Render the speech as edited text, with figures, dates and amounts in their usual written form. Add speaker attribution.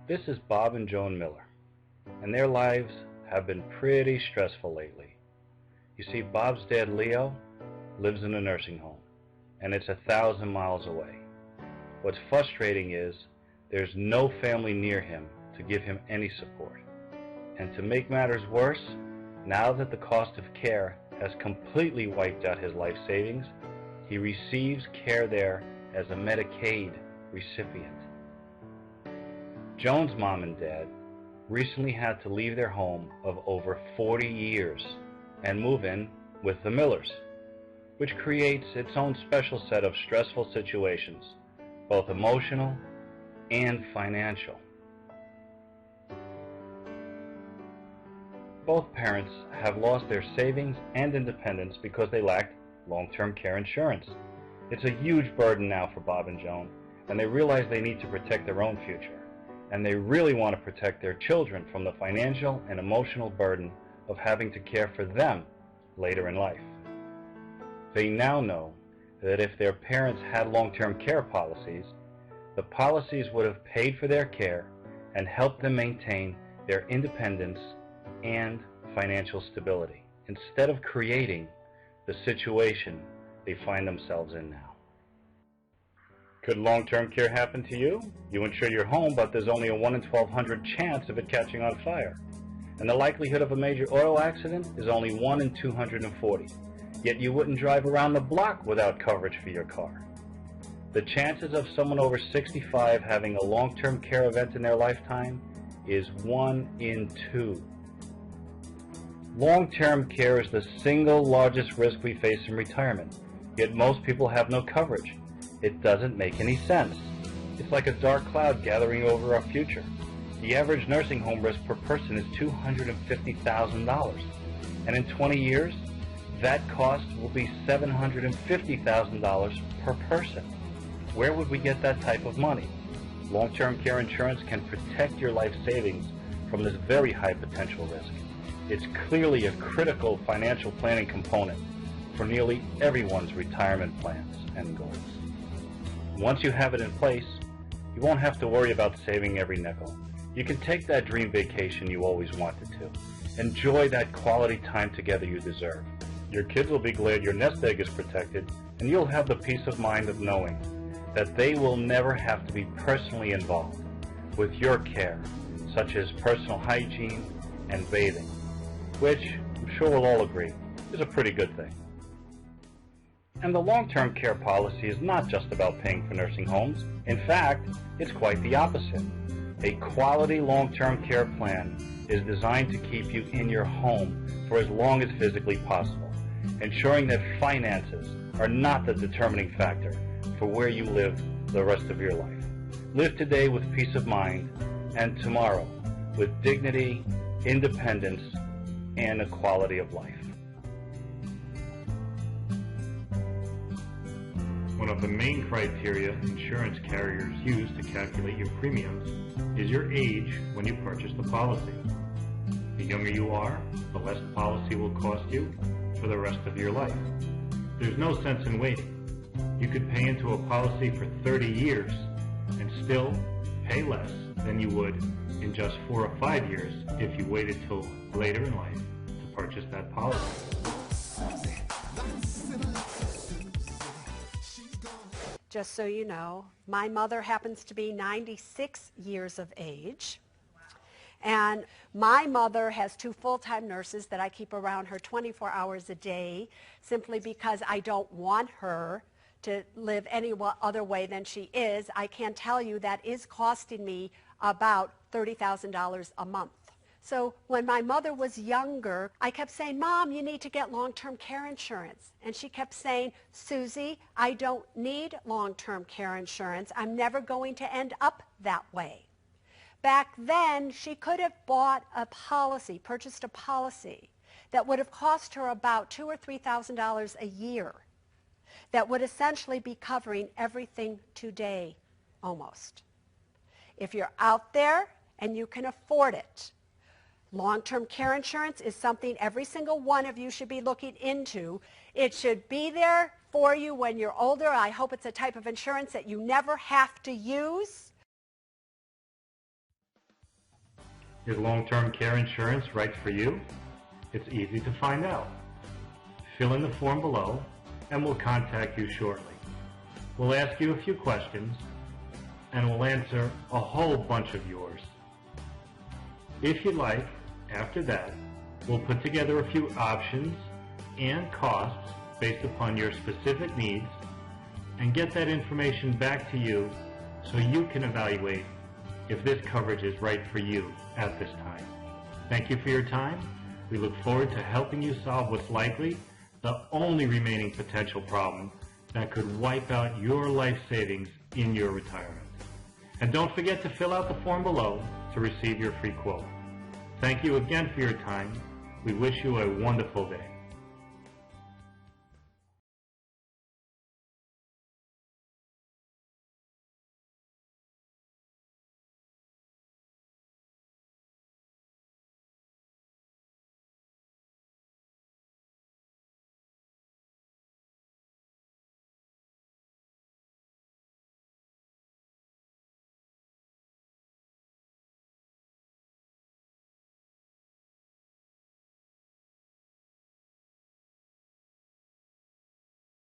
Speaker 1: This is Bob and Joan Miller, and their lives have been pretty stressful lately. You see, Bob's dad, Leo, lives in a nursing home, and it's 1,000 miles away. What's frustrating is there's no family near him to give him any support. And to make matters worse, now that the cost of care has completely wiped out his life savings, he receives care there as a Medicaid recipient. Joan's mom and dad recently had to leave their home of over 40 years and move in with the Millers, which creates its own special set of stressful situations, both emotional and financial. Both parents have lost their savings and independence because they lacked long-term care insurance. It's a huge burden now for Bob and Joan, and they realize they need to protect their own future. And they really want to protect their children from the financial and emotional burden of having to care for them later in life. They now know that if their parents had long-term care policies, the policies would have paid for their care and helped them maintain their independence and financial stability, instead of creating the situation they find themselves in now. Could long-term care happen to you? You insure your home, but there's only a 1 in 1,200 chance of it catching on fire. And the likelihood of a major auto accident is only 1 in 240. Yet you wouldn't drive around the block without coverage for your car. The chances of someone over 65 having a long-term care event in their lifetime is 1 in 2. Long-term care is the single largest risk we face in retirement, yet most people have no coverage. It doesn't make any sense. It's like a dark cloud gathering over our future. The average nursing home risk per person is $250,000, and in 20 years, that cost will be $750,000 per person. Where would we get that type of money? Long-term care insurance can protect your life savings from this very high potential risk. It's clearly a critical financial planning component for nearly everyone's retirement plans and goals. Once you have it in place, you won't have to worry about saving every nickel. You can take that dream vacation you always wanted to. Enjoy that quality time together you deserve. Your kids will be glad your nest egg is protected, and you'll have the peace of mind of knowing that they will never have to be personally involved with your care, such as personal hygiene and bathing, which I'm sure we'll all agree is a pretty good thing. And the long-term care policy is not just about paying for nursing homes. In fact, it's quite the opposite. A quality long-term care plan is designed to keep you in your home for as long as physically possible, ensuring that finances are not the determining factor for where you live the rest of your life. Live today with peace of mind, and tomorrow with dignity, independence, and a quality of life. One of the main criteria insurance carriers use to calculate your premiums is your age when you purchase the policy. The younger you are, the less the policy will cost you for the rest of your life. There's no sense in waiting. You could pay into a policy for 30 years and still pay less than you would in just 4 or 5 years if you waited till later in life to purchase that policy.
Speaker 2: Just so you know, my mother happens to be 96 years of age, and my mother has 2 full-time nurses that I keep around her 24 hours a day simply because I don't want her to live any other way than she is. I can tell you that is costing me about $30,000 a month. So when my mother was younger, I kept saying, Mom, you need to get long-term care insurance. And she kept saying, Susie, I don't need long-term care insurance. I'm never going to end up that way. Back then, she could have bought a policy, purchased a policy that would have cost her about $2,000 or $3,000 a year, that would essentially be covering everything today, almost. If you're out there and you can afford it, long-term care insurance is something every single one of you should be looking into. It should be there for you when you're older. I hope it's a type of insurance that you never have to use.
Speaker 1: Is long-term care insurance right for you? It's easy to find out. Fill in the form below and we'll contact you shortly. We'll ask you a few questions and we'll answer a whole bunch of yours. If you'd like, after that, we'll put together a few options and costs based upon your specific needs and get that information back to you so you can evaluate if this coverage is right for you at this time. Thank you for your time. We look forward to helping you solve what's likely the only remaining potential problem that could wipe out your life savings in your retirement. And don't forget to fill out the form below to receive your free quote. Thank you again for your time. We wish you a wonderful day.